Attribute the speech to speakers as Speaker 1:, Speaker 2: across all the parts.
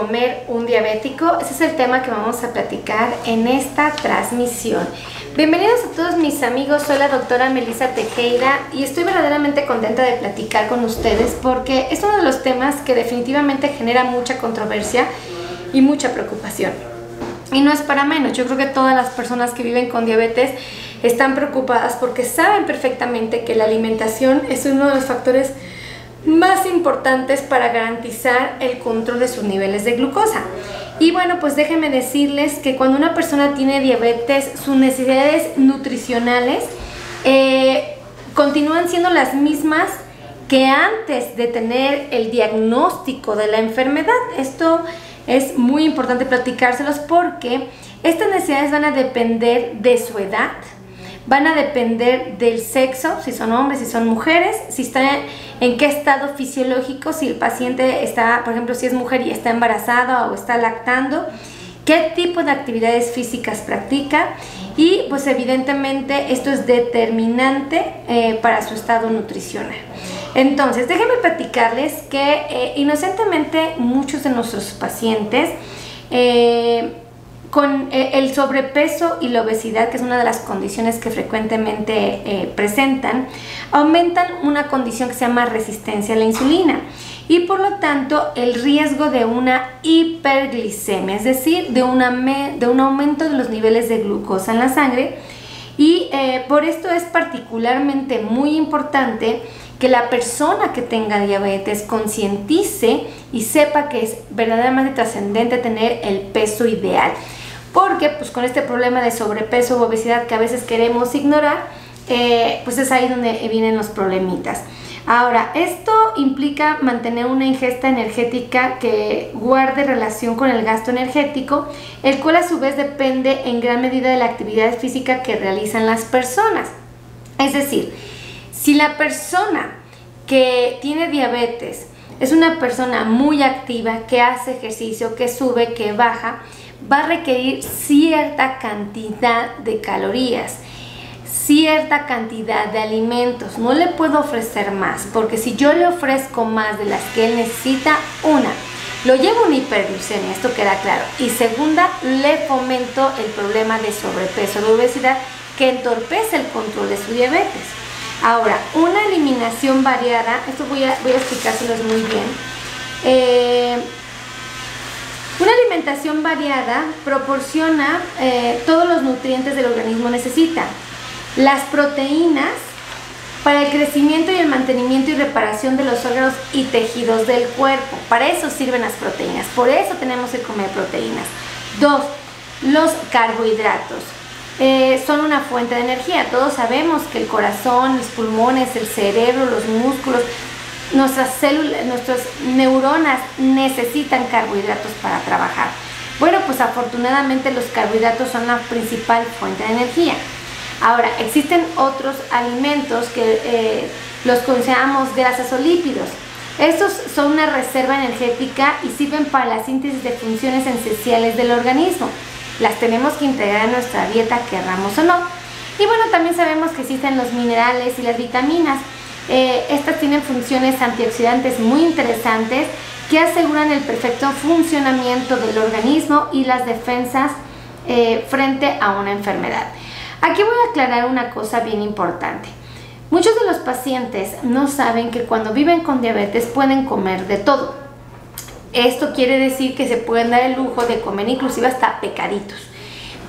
Speaker 1: comer un diabético? Ese es el tema que vamos a platicar en esta transmisión. Bienvenidos a todos mis amigos, soy la doctora Melissa Tejeda y estoy verdaderamente contenta de platicar con ustedes porque es uno de los temas que definitivamente genera mucha controversia y mucha preocupación. Y no es para menos, yo creo que todas las personas que viven con diabetes están preocupadas porque saben perfectamente que la alimentación es uno de los factores más importantes para garantizar el control de sus niveles de glucosa. Y bueno, pues déjenme decirles que cuando una persona tiene diabetes, sus necesidades nutricionales continúan siendo las mismas que antes de tener el diagnóstico de la enfermedad. Esto es muy importante platicárselos porque estas necesidades van a depender de su edad, van a depender del sexo, si son hombres, si son mujeres, si está en qué estado fisiológico, si el paciente está, por ejemplo, si es mujer y está embarazada o está lactando, qué tipo de actividades físicas practica y pues evidentemente esto es determinante para su estado nutricional. Entonces, déjenme platicarles que inocentemente muchos de nuestros pacientes con el sobrepeso y la obesidad, que es una de las condiciones que frecuentemente presentan, aumentan una condición que se llama resistencia a la insulina y por lo tanto el riesgo de una hiperglicemia, es decir, de un aumento de los niveles de glucosa en la sangre. Y por esto es particularmente muy importante que la persona que tenga diabetes concientice y sepa que es verdaderamente trascendente tener el peso ideal. Porque pues con este problema de sobrepeso u obesidad que a veces queremos ignorar, pues es ahí donde vienen los problemitas. Ahora, esto implica mantener una ingesta energética que guarde relación con el gasto energético, el cual a su vez depende en gran medida de la actividad física que realizan las personas. Es decir, si la persona que tiene diabetes es una persona muy activa, que hace ejercicio, que sube, que baja, va a requerir cierta cantidad de calorías, cierta cantidad de alimentos. No le puedo ofrecer más, porque si yo le ofrezco más de las que él necesita, una, lo llevo a una hiperglucemia, esto queda claro, y segunda, le fomento el problema de sobrepeso, de obesidad, que entorpece el control de su diabetes. Ahora, una eliminación variada, esto voy a explicárselos muy bien. Una alimentación variada proporciona todos los nutrientes del organismo necesita. Las proteínas para el crecimiento y el mantenimiento y reparación de los órganos y tejidos del cuerpo. Para eso sirven las proteínas, por eso tenemos que comer proteínas. 2. Los carbohidratos. Son una fuente de energía. Todos sabemos que el corazón, los pulmones, el cerebro, los músculos, nuestras células, nuestras neuronas necesitan carbohidratos para trabajar. Bueno, pues afortunadamente los carbohidratos son la principal fuente de energía. Ahora, existen otros alimentos que los consideramos grasas o lípidos. Estos son una reserva energética y sirven para la síntesis de funciones esenciales del organismo. Las tenemos que integrar en nuestra dieta, querramos o no. Y bueno, también sabemos que existen los minerales y las vitaminas. Estas tienen funciones antioxidantes muy interesantes que aseguran el perfecto funcionamiento del organismo y las defensas frente a una enfermedad. Aquí voy a aclarar una cosa bien importante. Muchos de los pacientes no saben que cuando viven con diabetes pueden comer de todo. Esto quiere decir que se pueden dar el lujo de comer inclusive hasta pecaditos.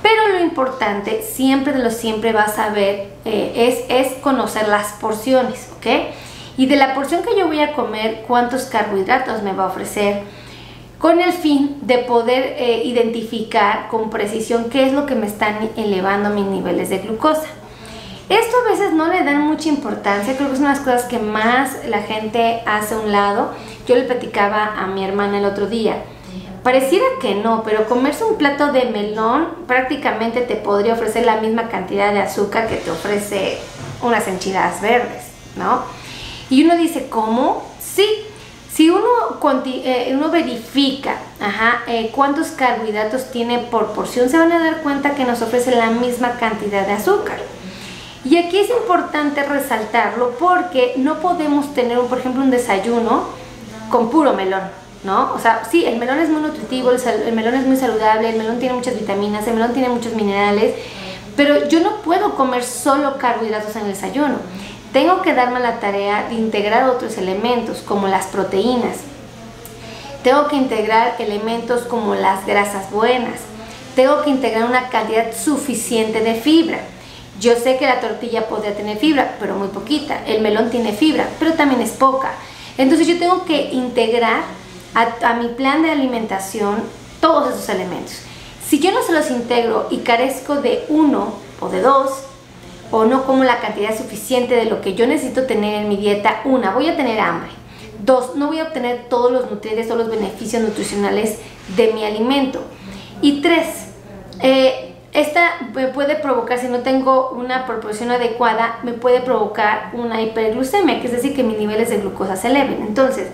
Speaker 1: Pero lo importante, siempre de lo siempre vas a ver, es conocer las porciones, ¿ok? Y de la porción que yo voy a comer, cuántos carbohidratos me va a ofrecer, con el fin de poder identificar con precisión qué es lo que me están elevando mis niveles de glucosa. Esto a veces no le dan mucha importancia, creo que es una de las cosas que más la gente hace a un lado. Yo le platicaba a mi hermana el otro día, pareciera que no, pero comerse un plato de melón prácticamente te podría ofrecer la misma cantidad de azúcar que te ofrece unas enchiladas verdes, ¿no? Y uno dice, ¿cómo? Sí, si uno verifica cuántos carbohidratos tiene por porción, se van a dar cuenta que nos ofrece la misma cantidad de azúcar. Y aquí es importante resaltarlo porque no podemos tener, por ejemplo, un desayuno con puro melón. ¿no? O sea, sí, el melón es muy nutritivo, el melón es muy saludable, el melón tiene muchas vitaminas, el melón tiene muchos minerales, pero yo no puedo comer solo carbohidratos en el desayuno. Tengo que darme la tarea de integrar otros elementos como las proteínas. Tengo que integrar elementos como las grasas buenas. Tengo que integrar una cantidad suficiente de fibra. Yo sé que la tortilla podría tener fibra, pero muy poquita. El melón tiene fibra, pero también es poca. Entonces yo tengo que integrar a mi plan de alimentación todos esos elementos. Si yo no se los integro y carezco de uno o de dos, o no como la cantidad suficiente de lo que yo necesito tener en mi dieta, una, voy a tener hambre. Dos, no voy a obtener todos los nutrientes, todos los beneficios nutricionales de mi alimento. Y tres, esta me puede provocar, si no tengo una proporción adecuada, me puede provocar una hiperglucemia, que es decir, que mis niveles de glucosa se eleven. Entonces,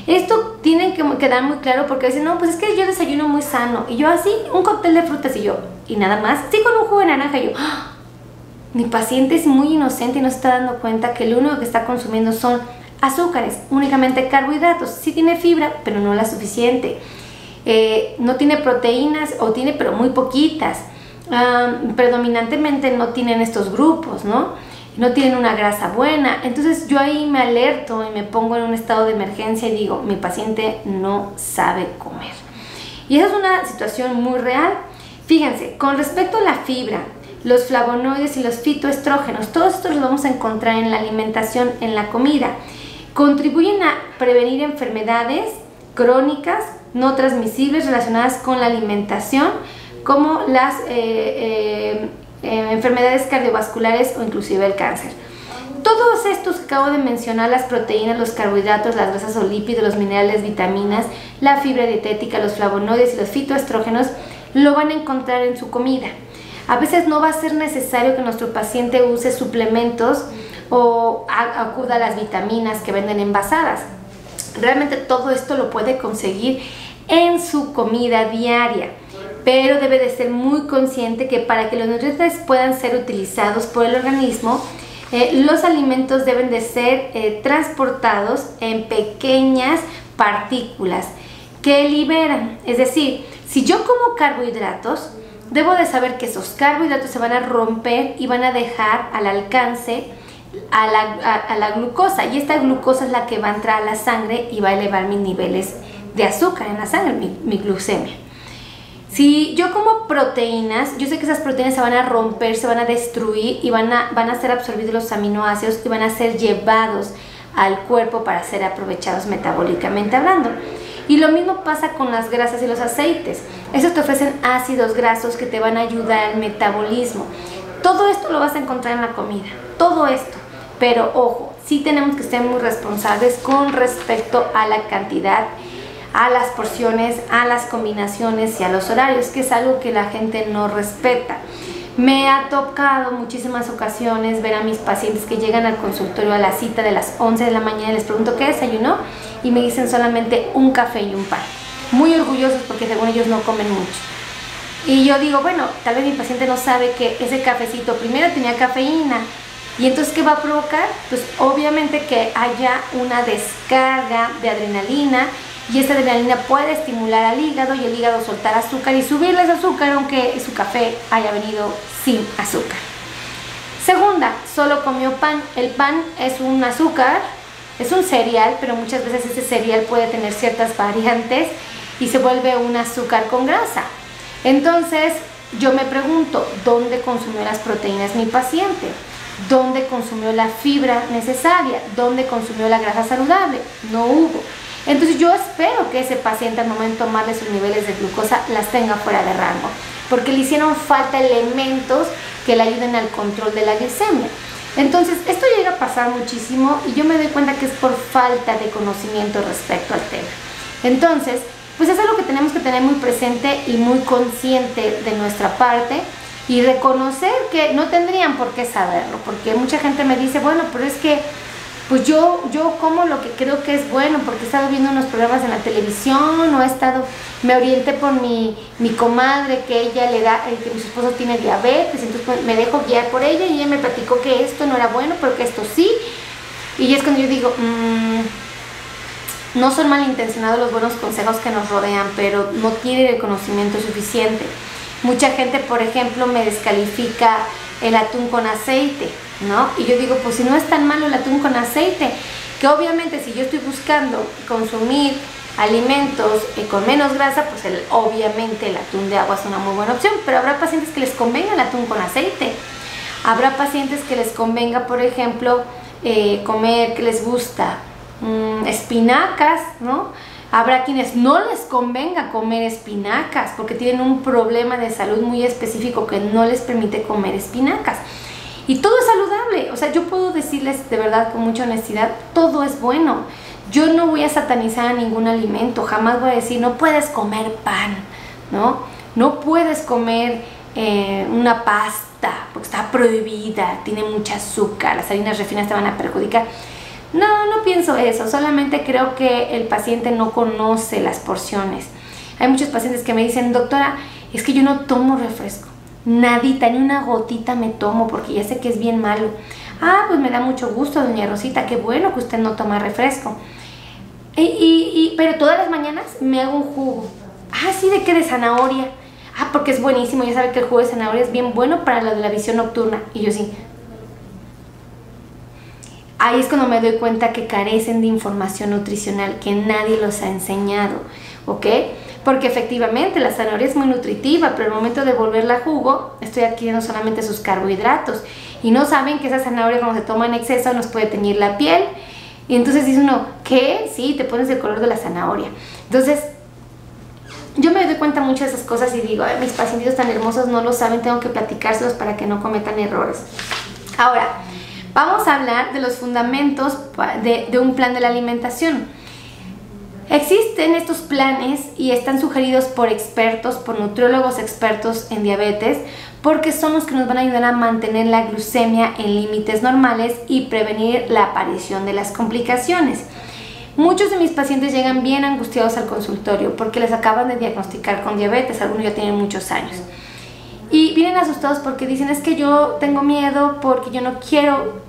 Speaker 1: esto tiene que quedar muy claro, porque dicen, no, pues es que yo desayuno muy sano, y yo así, un cóctel de frutas, y nada más, sí, con un jugo de naranja, y yo, ¡ah! Mi paciente es muy inocente y no se está dando cuenta que lo único que está consumiendo son azúcares, únicamente carbohidratos. Sí tiene fibra, pero no la suficiente. No tiene proteínas, o tiene pero muy poquitas. Predominantemente no tienen estos grupos, ¿no? No tienen una grasa buena. Entonces yo ahí me alerto y me pongo en un estado de emergencia y digo, mi paciente no sabe comer. Y esa es una situación muy real. Fíjense, con respecto a la fibra, los flavonoides y los fitoestrógenos, todos estos los vamos a encontrar en la alimentación, en la comida. Contribuyen a prevenir enfermedades crónicas no transmisibles relacionadas con la alimentación, como las enfermedades cardiovasculares o inclusive el cáncer. Todos estos que acabo de mencionar, las proteínas, los carbohidratos, las grasas o lípidos, los minerales, vitaminas, la fibra dietética, los flavonoides y los fitoestrógenos, lo van a encontrar en su comida. A veces no va a ser necesario que nuestro paciente use suplementos o acuda a las vitaminas que venden envasadas. Realmente todo esto lo puede conseguir en su comida diaria, pero debe de ser muy consciente que para que los nutrientes puedan ser utilizados por el organismo, los alimentos deben de ser transportados en pequeñas partículas que liberan. Es decir, si yo como carbohidratos, debo de saber que esos carbohidratos se van a romper y van a dejar al alcance a la glucosa, y esta glucosa es la que va a entrar a la sangre y va a elevar mis niveles de azúcar en la sangre, mi glucemia. Si yo como proteínas, yo sé que esas proteínas se van a romper, se van a destruir y van a ser absorbidos los aminoácidos y van a ser llevados al cuerpo para ser aprovechados metabólicamente hablando. Y lo mismo pasa con las grasas y los aceites. Esos te ofrecen ácidos grasos que te van a ayudar al metabolismo. Todo esto lo vas a encontrar en la comida, todo esto. Pero ojo, sí tenemos que ser muy responsables con respecto a la cantidad, a las porciones, a las combinaciones y a los horarios, que es algo que la gente no respeta. Me ha tocado muchísimas ocasiones ver a mis pacientes que llegan al consultorio a la cita de las 11 de la mañana y les pregunto ¿qué desayunó? Y me dicen solamente un café y un pan. Muy orgullosos porque según ellos no comen mucho. Y yo digo, bueno, tal vez mi paciente no sabe que ese cafecito primero tenía cafeína. ¿Y entonces qué va a provocar? Pues obviamente que haya una descarga de adrenalina, y esta adrenalina puede estimular al hígado y el hígado soltar azúcar y subirles azúcar aunque su café haya venido sin azúcar. Segunda, solo comió pan. El pan es un azúcar, es un cereal, pero muchas veces ese cereal puede tener ciertas variantes y se vuelve un azúcar con grasa. Entonces yo me pregunto, ¿dónde consumió las proteínas mi paciente? ¿Dónde consumió la fibra necesaria? ¿Dónde consumió la grasa saludable? No hubo. Entonces yo espero que ese paciente al momento de tomarle sus niveles de glucosa las tenga fuera de rango, porque le hicieron falta elementos que le ayuden al control de la glicemia. Entonces esto llega a pasar muchísimo y yo me doy cuenta que es por falta de conocimiento respecto al tema. Entonces, pues eso es lo que tenemos que tener muy presente y muy consciente de nuestra parte, y reconocer que no tendrían por qué saberlo, porque mucha gente me dice, bueno, pero es que pues yo como lo que creo que es bueno, porque he estado viendo unos programas en la televisión, o me orienté por mi comadre, que ella que mi esposo tiene diabetes, entonces pues, me dejo guiar por ella, y ella me platicó que esto no era bueno, pero que esto sí. Y es cuando yo digo, No son malintencionados los buenos consejos que nos rodean, pero no tienen el conocimiento suficiente. Mucha gente, por ejemplo, me descalifica el atún con aceite, ¿no? Y yo digo, pues si no es tan malo el atún con aceite, que obviamente si yo estoy buscando consumir alimentos con menos grasa, pues obviamente el atún de agua es una muy buena opción, pero habrá pacientes que les convenga el atún con aceite. Habrá pacientes que les convenga, por ejemplo, comer, que les gusta espinacas, ¿no? Habrá quienes no les convenga comer espinacas porque tienen un problema de salud muy específico que no les permite comer espinacas. Y todo es saludable, o sea, yo puedo decirles de verdad con mucha honestidad, todo es bueno. Yo no voy a satanizar a ningún alimento, jamás voy a decir, no puedes comer pan, ¿no? No puedes comer una pasta porque está prohibida, tiene mucho azúcar, las harinas refinadas te van a perjudicar. No pienso eso, solamente creo que el paciente no conoce las porciones. Hay muchos pacientes que me dicen, doctora, es que yo no tomo refresco, nadita, ni una gotita me tomo porque ya sé que es bien malo. Ah, pues me da mucho gusto, doña Rosita, qué bueno que usted no toma refresco. Pero todas las mañanas me hago un jugo. Ah, sí, ¿de qué? De zanahoria. Ah, porque es buenísimo, ya sabe que el jugo de zanahoria es bien bueno para lo de la visión nocturna. Y yo sí. Ahí es cuando me doy cuenta que carecen de información nutricional, que nadie los ha enseñado, ¿ok? Porque efectivamente la zanahoria es muy nutritiva, pero al momento de volverla a jugo, estoy adquiriendo solamente sus carbohidratos. Y no saben que esa zanahoria cuando se toma en exceso nos puede teñir la piel. Y entonces dice uno, ¿qué? Sí, te pones el color de la zanahoria. Entonces, yo me doy cuenta muchas de esas cosas y digo, mis pacientes tan hermosos no lo saben, tengo que platicárselos para que no cometan errores. Ahora, vamos a hablar de los fundamentos de un plan de la alimentación. Existen estos planes y están sugeridos por expertos, por nutriólogos expertos en diabetes, porque son los que nos van a ayudar a mantener la glucemia en límites normales y prevenir la aparición de las complicaciones. Muchos de mis pacientes llegan bien angustiados al consultorio porque les acaban de diagnosticar con diabetes, algunos ya tienen muchos años. Y vienen asustados porque dicen, es que yo tengo miedo porque yo no quiero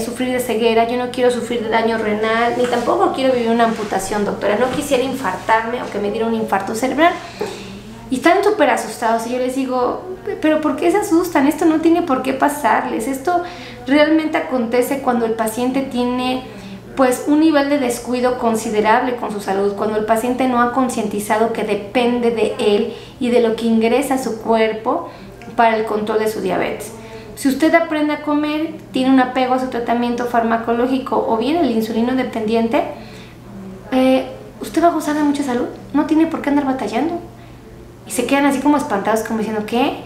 Speaker 1: sufrir de ceguera, yo no quiero sufrir de daño renal, ni tampoco quiero vivir una amputación, doctora. No quisiera infartarme o que me diera un infarto cerebral. Y están súper asustados y yo les digo, pero ¿por qué se asustan? Esto no tiene por qué pasarles. Esto realmente acontece cuando el paciente tiene pues un nivel de descuido considerable con su salud, cuando el paciente no ha concientizado que depende de él y de lo que ingresa a su cuerpo para el control de su diabetes. Si usted aprende a comer, tiene un apego a su tratamiento farmacológico o bien el insulino dependiente, usted va a gozar de mucha salud, no tiene por qué andar batallando. Y se quedan así como espantados, como diciendo, ¿qué?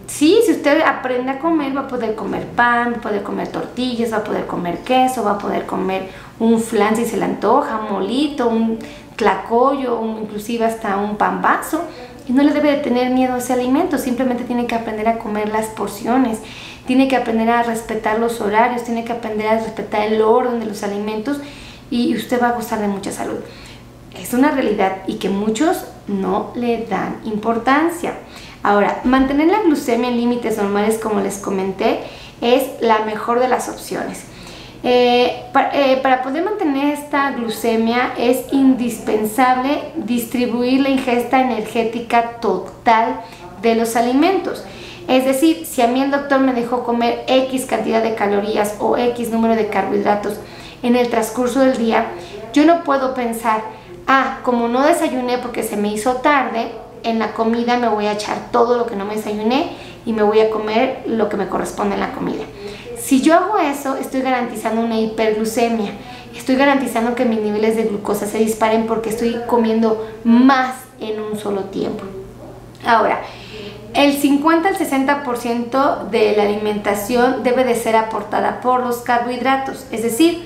Speaker 1: Sí, si usted aprende a comer, va a poder comer pan, va a poder comer tortillas, va a poder comer queso, va a poder comer un flan si se le antoja, un molito, un tlacoyo, inclusive hasta un pambazo. Y no le debe de tener miedo a ese alimento, simplemente tiene que aprender a comer las porciones, tiene que aprender a respetar los horarios, tiene que aprender a respetar el orden de los alimentos y usted va a gozar de mucha salud. Es una realidad y que muchos no le dan importancia. Ahora, mantener la glucemia en límites normales, como les comenté, es la mejor de las opciones. Para poder mantener esta glucemia es indispensable distribuir la ingesta energética total de los alimentos. Es decir, si a mí el doctor me dejó comer X cantidad de calorías o X número de carbohidratos en el transcurso del día, yo no puedo pensar, como no desayuné porque se me hizo tarde, en la comida me voy a echar todo lo que no me desayuné y me voy a comer lo que me corresponde en la comida. Si yo hago eso, estoy garantizando una hiperglucemia. Estoy garantizando que mis niveles de glucosa se disparen porque estoy comiendo más en un solo tiempo. Ahora, el 50 al 60% de la alimentación debe de ser aportada por los carbohidratos. Es decir,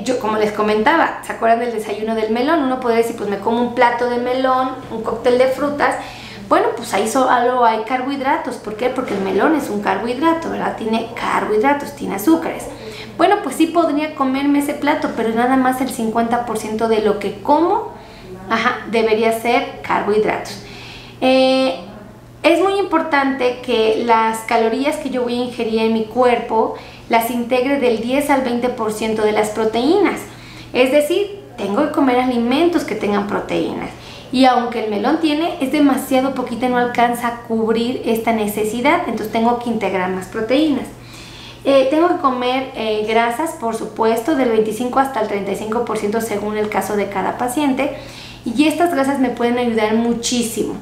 Speaker 1: yo como les comentaba, ¿se acuerdan del desayuno del melón? Uno puede decir, pues me como un plato de melón, un cóctel de frutas. Bueno, pues ahí solo hay carbohidratos. ¿Por qué? Porque el melón es un carbohidrato, ¿verdad? Tiene carbohidratos, tiene azúcares. Bueno, pues sí podría comerme ese plato, pero nada más el 50% de lo que como, debería ser carbohidratos. Es muy importante que las calorías que yo voy a ingerir en mi cuerpo las integre del 10 al 20% de las proteínas. Es decir, tengo que comer alimentos que tengan proteínas. Y aunque el melón es demasiado poquita y no alcanza a cubrir esta necesidad, entonces tengo que integrar más proteínas. Tengo que comer grasas, por supuesto, del 25 hasta el 35% según el caso de cada paciente. Y estas grasas me pueden ayudar muchísimo.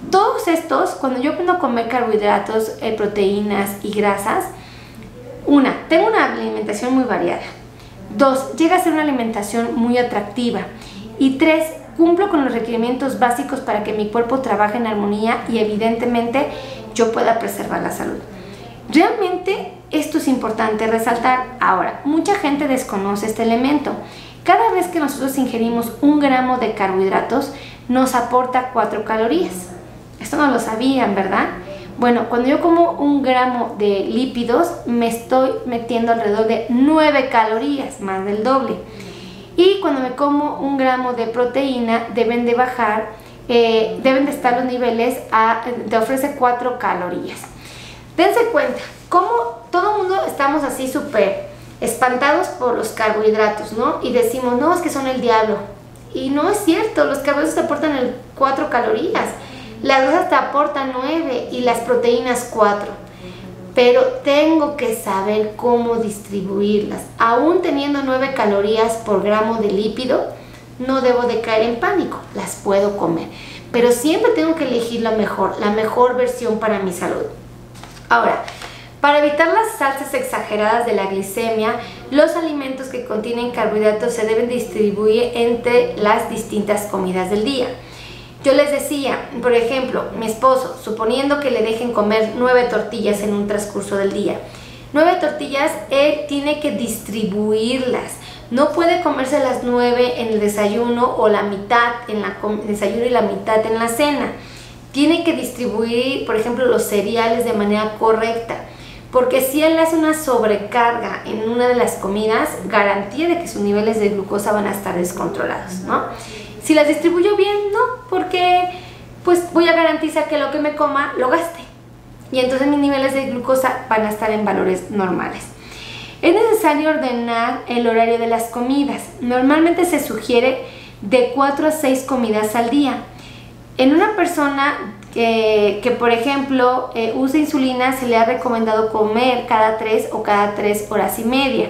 Speaker 1: Todos estos, cuando yo aprendo a comer carbohidratos, proteínas y grasas, tengo una alimentación muy variada. 2, llega a ser una alimentación muy atractiva. Y 3, cumplo con los requerimientos básicos para que mi cuerpo trabaje en armonía y evidentemente yo pueda preservar la salud. Realmente esto es importante resaltar. Ahora, mucha gente desconoce este elemento. Cada vez que nosotros ingerimos 1 gramo de carbohidratos, nos aporta 4 calorías. Esto no lo sabían, ¿verdad? Bueno, cuando yo como 1 gramo de lípidos, me estoy metiendo alrededor de 9 calorías, más del doble. Y cuando me como 1 gramo de proteína, deben de bajar, deben de estar los niveles te ofrece 4 calorías. Dense cuenta, como todo el mundo estamos así súper espantados por los carbohidratos, ¿no? Y decimos, no, es que son el diablo. Y no es cierto, los carbohidratos te aportan 4 calorías, las grasas te aportan 9 y las proteínas 4. Pero tengo que saber cómo distribuirlas. Aún teniendo 9 calorías por gramo de lípido, no debo de caer en pánico, las puedo comer. Pero siempre tengo que elegir la mejor versión para mi salud. Ahora, para evitar las salsas exageradas de la glicemia, los alimentos que contienen carbohidratos se deben distribuir entre las distintas comidas del día. Yo les decía, por ejemplo, mi esposo, suponiendo que le dejen comer 9 tortillas en un transcurso del día. 9 tortillas, él tiene que distribuirlas. No puede comerse las 9 en el desayuno o la mitad en el desayuno y la mitad en la cena. Tiene que distribuir, por ejemplo, los cereales de manera correcta. Porque si él hace una sobrecarga en una de las comidas, garantía de que sus niveles de glucosa van a estar descontrolados, ¿no? Si las distribuyo bien, no, porque pues voy a garantizar que lo que me coma lo gaste. Y entonces mis niveles de glucosa van a estar en valores normales. Es necesario ordenar el horario de las comidas. Normalmente se sugiere de 4 a 6 comidas al día. En una persona que por ejemplo, usa insulina, se le ha recomendado comer cada 3 o cada 3 horas y media.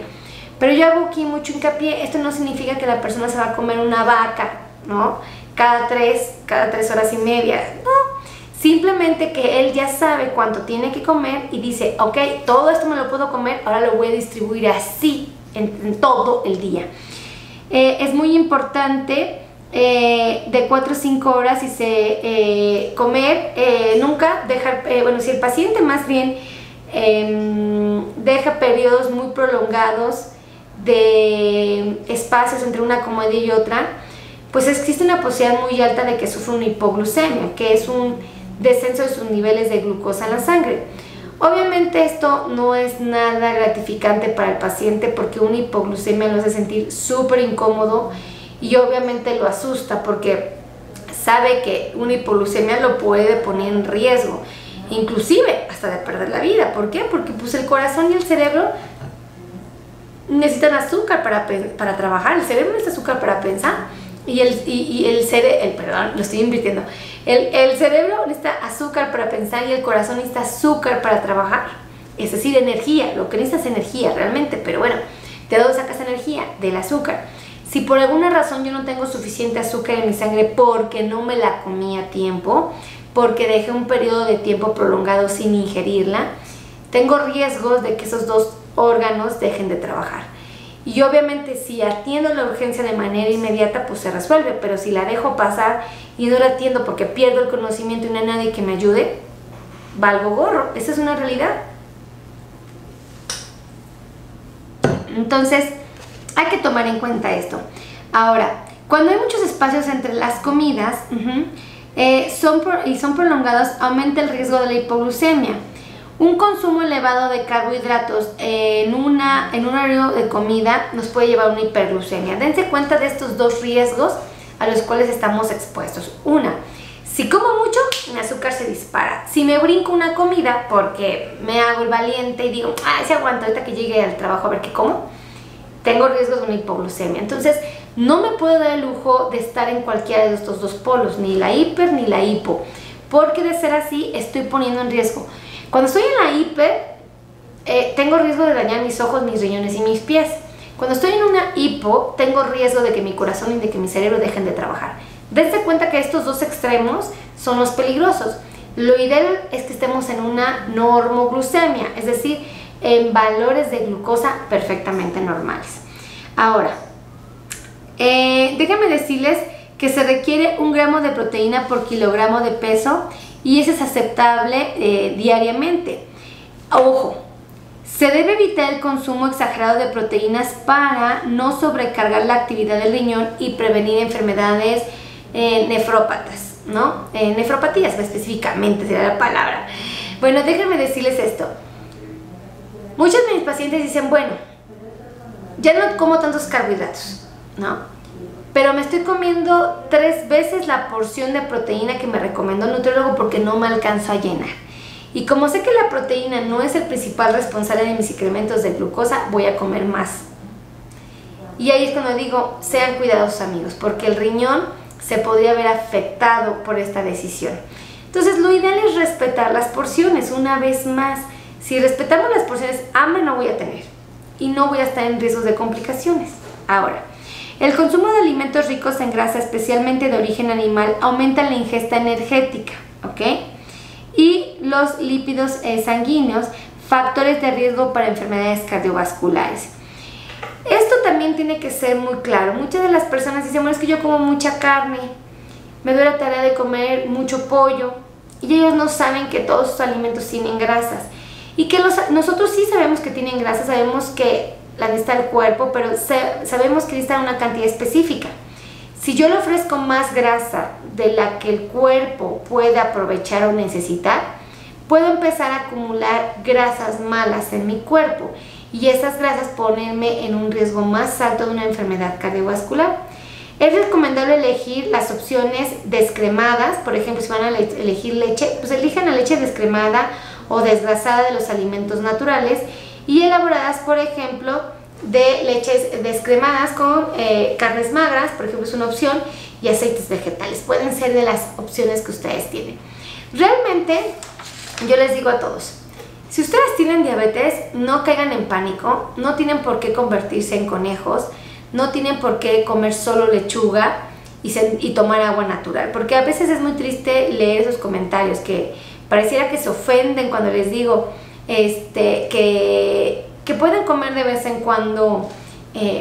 Speaker 1: Pero yo hago aquí mucho hincapié, esto no significa que la persona se va a comer una vaca, ¿no? Cada 3 horas y media, no. Simplemente que él ya sabe cuánto tiene que comer y dice, ok, todo esto me lo puedo comer, ahora lo voy a distribuir así en todo el día. Es muy importante de 4 o 5 horas y comer, nunca dejar, si el paciente más bien deja periodos muy prolongados de espacios entre una comida y otra, pues existe una posibilidad muy alta de que sufra una hipoglucemia, que es un descenso de sus niveles de glucosa en la sangre. Obviamente esto no es nada gratificante para el paciente porque una hipoglucemia lo hace sentir súper incómodo y obviamente lo asusta porque sabe que una hipoglucemia lo puede poner en riesgo, inclusive hasta de perder la vida. ¿Por qué? Porque pues el corazón y el cerebro necesitan azúcar para trabajar. El cerebro necesita azúcar para pensar y el cerebro necesita azúcar para pensar y el corazón necesita azúcar para trabajar, es decir, energía. Lo que necesita es energía realmente, pero bueno, ¿de dónde sacas energía? Del azúcar. Si por alguna razón yo no tengo suficiente azúcar en mi sangre porque no me la comí a tiempo, porque dejé un periodo de tiempo prolongado sin ingerirla, tengo riesgos de que esos dos órganos dejen de trabajar. Y obviamente si atiendo la urgencia de manera inmediata, pues se resuelve, pero si la dejo pasar y no la atiendo porque pierdo el conocimiento y no hay nadie que me ayude, valgo gorro. Esa es una realidad. Entonces, hay que tomar en cuenta esto. Ahora, cuando hay muchos espacios entre las comidas son prolongados, aumenta el riesgo de la hipoglucemia. Un consumo elevado de carbohidratos en un horario de comida nos puede llevar a una hiperglucemia. Dense cuenta de estos dos riesgos a los cuales estamos expuestos. Una, si como mucho, mi azúcar se dispara. Si me brinco una comida porque me hago el valiente y digo, si aguanto ahorita que llegue al trabajo a ver qué como, tengo riesgos de una hipoglucemia. Entonces, No me puedo dar el lujo de estar en cualquiera de estos dos polos, ni la hiper ni la hipo, porque de ser así estoy poniendo en riesgo. Cuando estoy en la hiper, tengo riesgo de dañar mis ojos, mis riñones y mis pies. Cuando estoy en una hipo, tengo riesgo de que mi corazón y de que mi cerebro dejen de trabajar. Dense cuenta que estos dos extremos son los peligrosos. Lo ideal es que estemos en una normoglucemia, es decir, en valores de glucosa perfectamente normales. Ahora, déjenme decirles que se requiere 1 gramo de proteína por kilogramo de peso y ese es aceptable diariamente. Ojo, se debe evitar el consumo exagerado de proteínas para no sobrecargar la actividad del riñón y prevenir enfermedades nefrópatas, ¿no? Nefropatías específicamente sería la palabra. Bueno, déjenme decirles esto. Muchos de mis pacientes dicen, bueno, ya no como tantos carbohidratos, ¿no? Pero me estoy comiendo 3 veces la porción de proteína que me recomendó el nutriólogo porque no me alcanza a llenar. Y como sé que la proteína no es el principal responsable de mis incrementos de glucosa, voy a comer más. Y ahí es cuando digo, sean cuidadosos amigos, porque el riñón se podría ver afectado por esta decisión. Entonces lo ideal es respetar las porciones. Una vez más, si respetamos las porciones, hambre no voy a tener y no voy a estar en riesgos de complicaciones. Ahora, el consumo de alimentos ricos en grasa, especialmente de origen animal, aumenta la ingesta energética, ¿ok? Y los lípidos sanguíneos, factores de riesgo para enfermedades cardiovasculares. Esto también tiene que ser muy claro. Muchas de las personas dicen, bueno, es que yo como mucha carne, me doy la tarea de comer mucho pollo, y ellos no saben que todos sus alimentos tienen grasas. Y que nosotros sí sabemos que tienen grasas, sabemos que la necesita el cuerpo, pero sabemos que necesita una cantidad específica. Si yo le ofrezco más grasa de la que el cuerpo puede aprovechar o necesitar, puedo empezar a acumular grasas malas en mi cuerpo. Y esas grasas ponerme en un riesgo más alto de una enfermedad cardiovascular. Es recomendable elegir las opciones descremadas. Por ejemplo, si van a elegir leche, pues elijan la leche descremada o desgrasada de los alimentos naturales y elaboradas, por ejemplo, de leches descremadas con carnes magras, por ejemplo, es una opción, y aceites vegetales. Pueden ser de las opciones que ustedes tienen. Realmente, yo les digo a todos, si ustedes tienen diabetes, no caigan en pánico, no tienen por qué convertirse en conejos, no tienen por qué comer solo lechuga y tomar agua natural, porque a veces es muy triste leer esos comentarios que pareciera que se ofenden cuando les digo que pueden comer de vez en cuando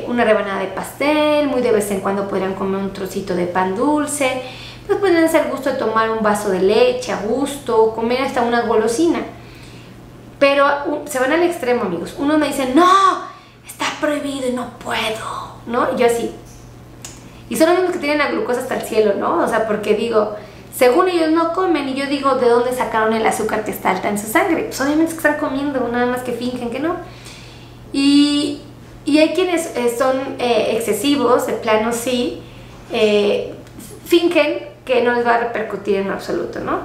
Speaker 1: una rebanada de pastel, muy de vez en cuando podrían comer un trocito de pan dulce, pues pueden hacer gusto de tomar un vaso de leche a gusto, comer hasta una golosina. Pero se van al extremo, amigos. Uno me dice, no, está prohibido y no puedo, ¿no? Y yo así. Y son los mismos que tienen la glucosa hasta el cielo, ¿no? O sea, porque digo, según ellos no comen, y yo digo, ¿de dónde sacaron el azúcar que está alta en su sangre? Pues obviamente es que están comiendo, nada más que fingen que no. Y hay quienes son excesivos, de plano sí, fingen que no les va a repercutir en absoluto, ¿no?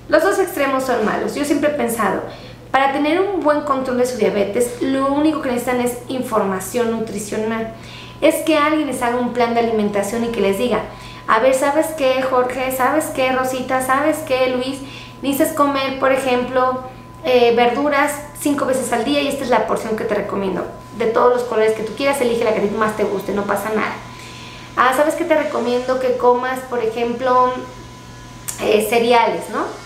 Speaker 1: Los dos extremos son malos. Yo siempre he pensado, para tener un buen control de su diabetes, lo único que necesitan es información nutricional. Es que alguien les haga un plan de alimentación y que les diga, a ver, ¿sabes qué, Jorge? ¿Sabes qué, Rosita? ¿Sabes qué, Luis? Necesitas comer, por ejemplo, verduras 5 veces al día y esta es la porción que te recomiendo. De todos los colores que tú quieras, elige la que más te guste, no pasa nada. ¿Sabes qué te recomiendo? Que comas, por ejemplo, cereales, ¿no?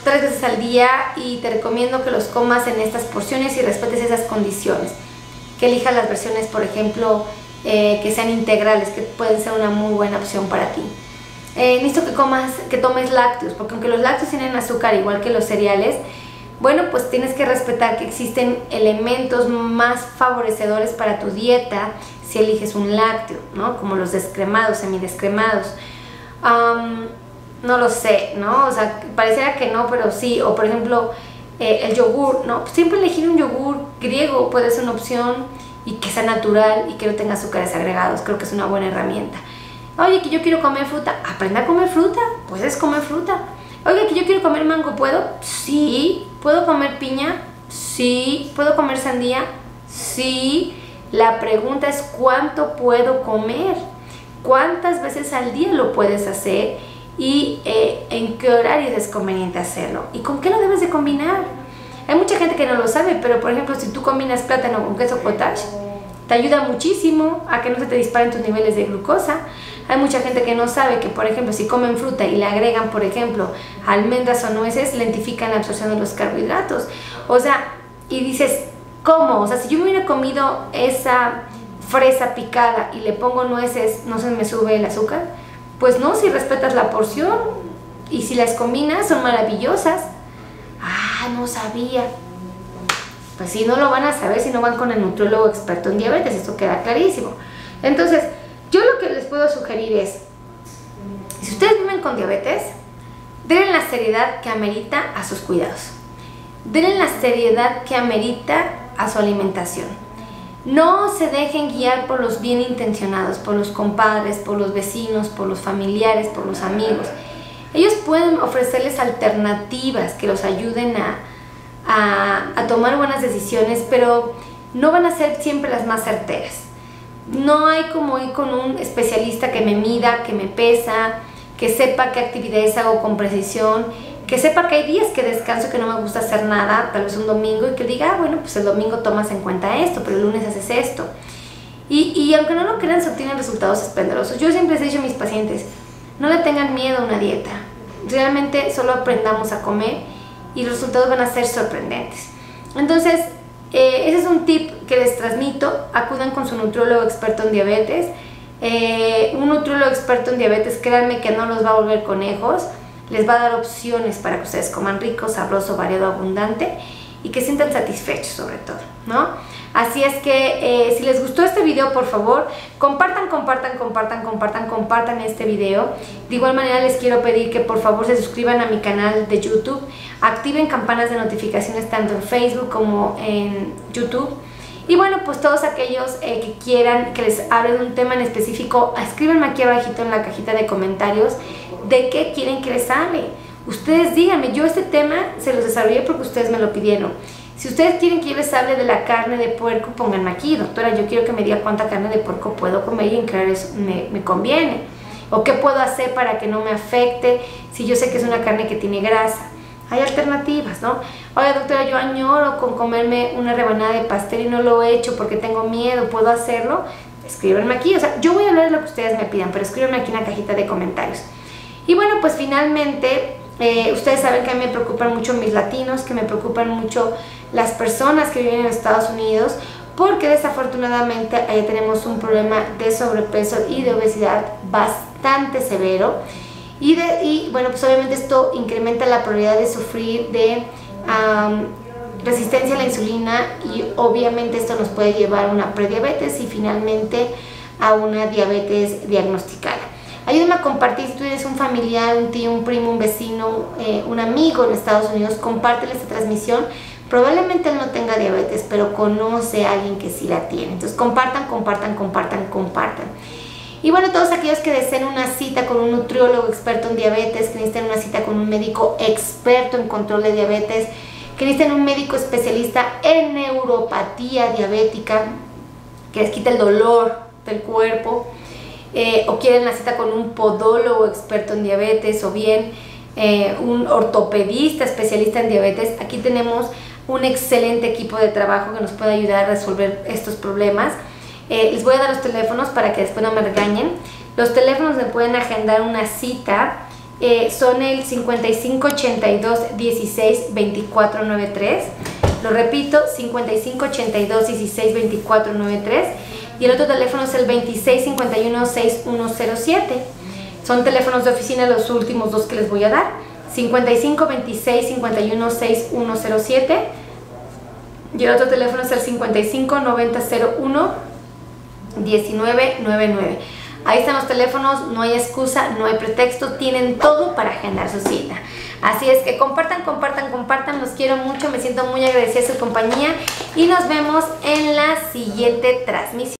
Speaker 1: 3 veces al día y te recomiendo que los comas en estas porciones y respetes esas condiciones. Que elijas las versiones, por ejemplo, que sean integrales, que pueden ser una muy buena opción para ti. Necesito que tomes lácteos, porque aunque los lácteos tienen azúcar igual que los cereales, bueno, pues tienes que respetar que existen elementos más favorecedores para tu dieta si eliges un lácteo, ¿no? Como los descremados, semidescremados. No lo sé, ¿no? O sea, pareciera que no, pero sí. O por ejemplo, el yogur, ¿no? Siempre elegir un yogur griego puede ser una opción y que sea natural y que no tenga azúcares agregados. Creo que es una buena herramienta. Oye, que yo quiero comer fruta. Aprende a comer fruta. Puedes comer fruta. Oye, que yo quiero comer mango. ¿Puedo? Sí. ¿Puedo comer piña? Sí. ¿Puedo comer sandía? Sí. La pregunta es ¿cuánto puedo comer? cuántas veces al día lo puedes hacer y en qué horario es conveniente hacerlo y con qué lo debes de combinar. Hay mucha gente que no lo sabe, pero por ejemplo, si tú combinas plátano con queso cottage, te ayuda muchísimo a que no se te disparen tus niveles de glucosa. Hay mucha gente que no sabe que, por ejemplo, si comen fruta y le agregan, por ejemplo, almendras o nueces, lentifican la absorción de los carbohidratos. O sea, y dices, ¿cómo? O sea, si yo me hubiera comido esa fresa picada y le pongo nueces, ¿no se me sube el azúcar? Pues no, si respetas la porción y si las combinas son maravillosas. Ah, no sabía. Pues si no lo van a saber si no van con el nutriólogo experto en diabetes, esto queda clarísimo. Entonces, yo lo que les puedo sugerir es, si ustedes viven con diabetes, denle la seriedad que amerita a sus cuidados. Denle la seriedad que amerita a su alimentación. No se dejen guiar por los bien intencionados, por los compadres, por los vecinos, por los familiares, por los amigos. Ellos pueden ofrecerles alternativas que los ayuden a tomar buenas decisiones, pero no van a ser siempre las más certeras. No hay como ir con un especialista que me mida, que me pesa, que sepa qué actividades hago con precisión, que sepa que hay días que descanso, que no me gusta hacer nada, tal vez un domingo, y que diga, bueno, pues el domingo tomas en cuenta esto, pero el lunes haces esto. Y aunque no lo crean, se obtienen resultados esplendorosos. Yo siempre les he dicho a mis pacientes, no le tengan miedo a una dieta. Realmente solo aprendamos a comer y los resultados van a ser sorprendentes. Entonces, ese es un tip que les transmito. Acudan con su nutriólogo experto en diabetes. Un nutriólogo experto en diabetes, créanme que no los va a volver conejos. Les va a dar opciones para que ustedes coman rico, sabroso, variado, abundante y que sientan satisfechos sobre todo, ¿no? Así es que si les gustó este video, por favor, compartan este video. De igual manera les quiero pedir que por favor se suscriban a mi canal de YouTube, activen campanas de notificaciones tanto en Facebook como en YouTube. Y bueno, pues todos aquellos que quieran que les hable de un tema en específico, escríbanme aquí abajito en la cajita de comentarios de qué quieren que les hable. Ustedes díganme, yo este tema se los desarrollé porque ustedes me lo pidieron. Si ustedes quieren que yo les hable de la carne de puerco, pónganme aquí, doctora, yo quiero que me diga cuánta carne de puerco puedo comer y en qué horarios me conviene. O qué puedo hacer para que no me afecte si yo sé que es una carne que tiene grasa. Hay alternativas, ¿no? Oye, doctora, yo añoro con comerme una rebanada de pastel y no lo he hecho porque tengo miedo, ¿puedo hacerlo? Escríbanme aquí, o sea, yo voy a hablar de lo que ustedes me pidan, pero escríbanme aquí en la cajita de comentarios. Y bueno, pues finalmente, ustedes saben que a mí me preocupan mucho mis latinos, que me preocupan mucho las personas que viven en Estados Unidos, porque desafortunadamente allá tenemos un problema de sobrepeso y de obesidad bastante severo. Y bueno, pues obviamente esto incrementa la probabilidad de sufrir de resistencia a la insulina y obviamente esto nos puede llevar a una prediabetes y finalmente a una diabetes diagnosticada. Ayúdame a compartir, si tú eres un familiar, un tío, un primo, un vecino, un amigo en Estados Unidos, compártele esta transmisión. Probablemente él no tenga diabetes, pero conoce a alguien que sí la tiene. Entonces compartan. Y bueno, todos aquellos que deseen una cita con un nutriólogo experto en diabetes, que necesiten una cita con un médico experto en control de diabetes, que necesiten un médico especialista en neuropatía diabética, que les quite el dolor del cuerpo, o quieren la cita con un podólogo experto en diabetes, o bien un ortopedista especialista en diabetes, aquí tenemos un excelente equipo de trabajo que nos puede ayudar a resolver estos problemas. Les voy a dar los teléfonos para que después no me regañen. Los teléfonos me pueden agendar una cita, son el 5582 16 24 93. Lo repito, 5582 16 24 93. Y el otro teléfono es el 2651 6107. Son teléfonos de oficina, los últimos dos que les voy a dar. 55 26 51 6107. Y el otro teléfono es el 55 90 01 1999. Ahí están los teléfonos, no hay excusa, no hay pretexto, tienen todo para agendar su cita. Así es que compartan, los quiero mucho, me siento muy agradecida de su compañía y nos vemos en la siguiente transmisión.